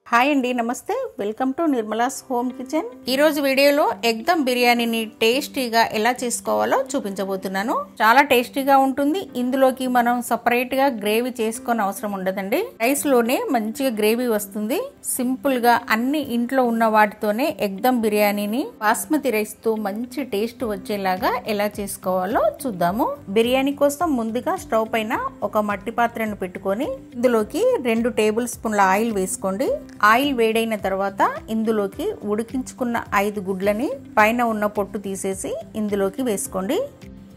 Hi అండి, నమస్తే. Welcome to Nirmala's home kitchen. ఈరోజు వీడియోలో ఎగ్ దమ్ బిర్యానీని టేస్టీగా ఎలా చేసుకోవాలో చూపించబోతున్నాను. చాలా టేస్టీగా ఉంటుంది. ఇందులోకి మనం సపరేట్ గా గ్రేవీ చేసుకొని అవసరం ఉండదండి. రైస్ లోనే మంచిగా గ్రేవీ వస్తుంది. సింపుల్ గా అన్ని ఇంట్లో ఉన్న వాటితోనే ఎగ్ దమ్ బిర్యానీని బాస్మతి రైస్ తో మంచి టేస్ట్ వచ్చేలాగా ఎలా చేసుకోవాలో చూద్దాము. బిర్యానీ కోసం ముందుగా స్టవ్ పైన ఒక మట్టి పాత్రను పెట్టుకొని ఇందులోకి 2 టేబుల్ స్పూన్ల ఆయిల్ వేసుకోండి. ఆయిల్ వేడైన తర్వాత ఇందులోకి ఉడికించుకున్న 5 గుడ్లని పైన ఉన్న పొట్టు తీసేసి ఇందులోకి వేసుకోండి.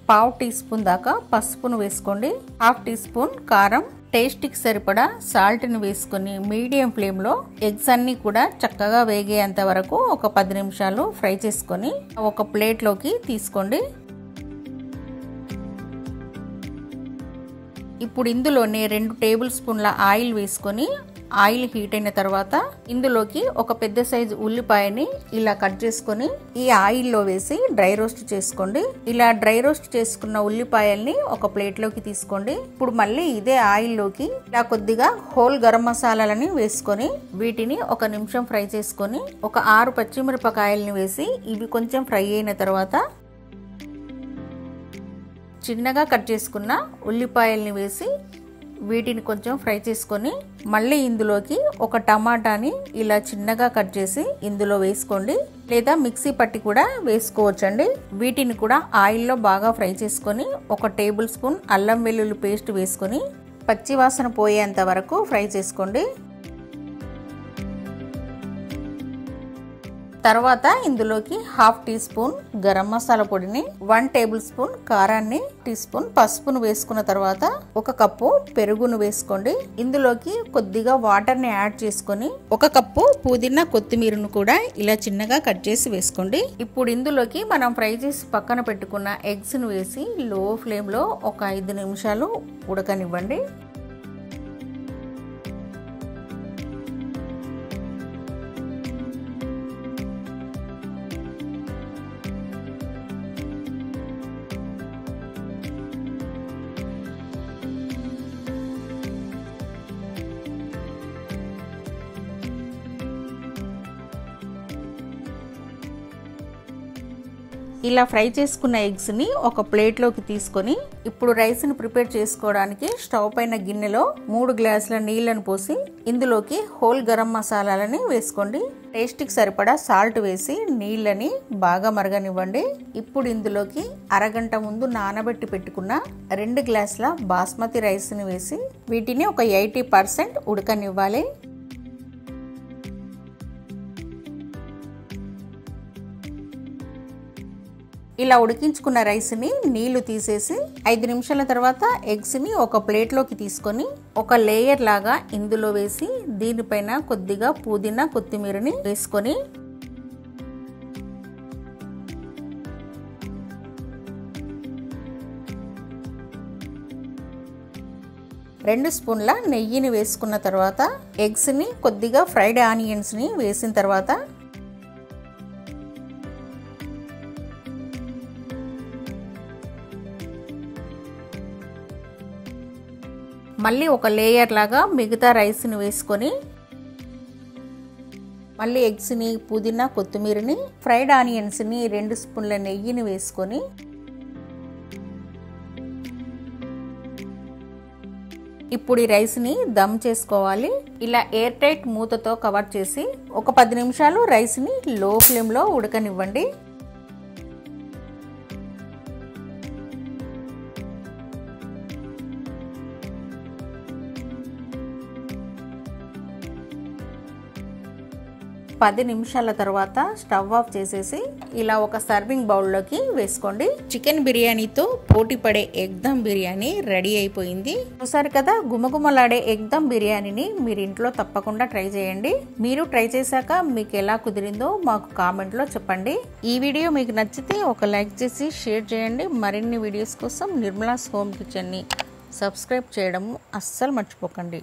1/2 టీ స్పూన్ దాకా పసుపును వేసుకోండి. 1/2 టీ స్పూన్ కారం, టేస్ట్కి సరిపడా సాల్ట్ని వేసుకొని మీడియం ఫ్లేమ్లో ఎగ్స్ అన్ని కూడా చక్కగా వేగేంత వరకు ఒక 10 నిమిషాలు ఫ్రై చేసుకొని ఒక ప్లేట్లోకి తీసుకోండి. ఇప్పుడు ఇందులోనే 2 టేబుల్ స్పూన్ల ఆయిల్ వేసుకొని ఆయిల్ హీట్ అయిన తర్వాత ఇందులోకి ఒక పెద్ద సైజు ఉల్లిపాయని ఇలా కట్ చేసుకొని ఈ ఆయిల్లో వేసి డ్రై రోస్ట్ చేసుకోండి. ఇలా డ్రై రోస్ట్ చేసుకున్న ఉల్లిపాయల్ని ఒక ప్లేట్లోకి తీసుకోండి. ఇప్పుడు మళ్ళీ ఇదే ఆయిల్లోకి ఇలా కొద్దిగా హోల్ గరం మసాలాలని వేసుకొని వీటిని 1 నిమిషం ఫ్రై చేసుకొని ఒక 6 పచ్చిమిరపకాయల్ని వేసి ఇవి కొంచెం ఫ్రై అయిన తర్వాత చిన్నగా కట్ చేసుకున్న ఉల్లిపాయల్ని వేసి వీటిని కొంచెం ఫ్రై చేసుకొని మళ్ళీ ఇందులోకి ఒక టమాటాని ఇలా చిన్నగా కట్ చేసి ఇందులో వేసుకోండి, లేదా మిక్సీ పట్టి కూడా వేసుకోవచ్చండి. వీటిని కూడా ఆయిల్లో బాగా ఫ్రై చేసుకొని ఒక టేబుల్ స్పూన్ అల్లం వెల్లుల్లి పేస్ట్ వేసుకొని పచ్చి వాసన పోయేంత వరకు ఫ్రై చేసుకోండి. తర్వాత ఇందులోకి 1/2 టీ స్పూన్ గరం మసాలా పొడిని, 1 టేబుల్ స్పూన్ కారాన్ని, టీ స్పూన్ పసుపును వేసుకున్న తర్వాత 1 కప్పు పెరుగును వేసుకోండి. ఇందులోకి కొద్దిగా వాటర్ ని యాడ్ చేసుకొని 1 కప్పు పుదీనా కొత్తిమీరను కూడా ఇలా చిన్నగా కట్ చేసి వేసుకోండి. ఇప్పుడు ఇందులోకి మనం ఫ్రై చేసి పక్కన పెట్టుకున్న ఎగ్స్ ను వేసి లో ఫ్లేమ్ లో ఒక 5 నిమిషాలు ఉడకనివ్వండి. ఇలా ఫ్రై చేసుకున్న ఎగ్స్ ని ఒక ప్లేట్లోకి తీసుకొని ఇప్పుడు రైస్ ని ప్రిపేర్ చేసుకోవడానికి స్టవ్ పైన గిన్నెలో 3 గ్లాసుల నీళ్లను పోసి ఇందులోకి హోల్ గరం మసాలాలని వేసుకోండి. టేస్ట్కి సరిపడా సాల్ట్ వేసి నీళ్ళని బాగా మరగనివ్వండి. ఇప్పుడు ఇందులోకి అరగంట ముందు నానబెట్టి పెట్టుకున్న 2 గ్లాసుల బాస్మతి రైస్ ని వేసి వీటిని ఒక 80% ఉడకనివ్వాలి. ఇలా ఉడికించుకున్న రైస్ ని నీళ్లు తీసేసి 5 నిమిషాల తర్వాత ఎగ్స్ ని ఒక ప్లేట్లోకి తీసుకొని ఒక లేయర్ లాగా ఇందులో వేసి దీనిపైన కొద్దిగా పుదీనా కొత్తిమీరని వేసుకొని రెండు స్పూన్ల నెయ్యిని వేసుకున్న తర్వాత ఎగ్స్ ని కొద్దిగా ఫ్రైడ్ ఆనియన్స్ ని వేసిన తర్వాత మళ్ళీ ఒక లేయర్ లాగా మిగతా రైస్ని వేసుకొని మళ్ళీ ఎగ్స్ని, పుదీనా కొత్తిమీరని, ఫ్రైడ్ ఆనియన్స్ని, 2 స్పూన్ల నెయ్యిని వేసుకొని ఇప్పుడు ఈ రైస్ని దమ్ చేసుకోవాలి. ఇలా ఎయిర్ టైట్ మూతతో కవర్ చేసి ఒక 10 నిమిషాలు రైస్ని లో ఫ్లేమ్లో ఉడకనివ్వండి. పది నిమిషాల తర్వాత స్టవ్ ఆఫ్ చేసేసి ఇలా ఒక సర్వింగ్ బౌల్లోకి వేసుకోండి. చికెన్ బిర్యానీతో పోటీ పడే ఎగ్ దమ్ బిర్యానీ రెడీ అయిపోయింది. చూసారు కదా, గుమగుమలాడే ఎగ్ దమ్ బిర్యానీని మీరు ఇంట్లో తప్పకుండా ట్రై చేయండి. మీరు ట్రై చేశాక మీకు ఎలా కుదిరిందో మాకు కామెంట్లో చెప్పండి. ఈ వీడియో మీకు నచ్చితే ఒక లైక్ చేసి షేర్ చేయండి. మరిన్ని వీడియోస్ కోసం నిర్మలాస్ హోమ్ కిచెన్ని సబ్స్క్రైబ్ చేయడం అస్సలు మర్చిపోకండి.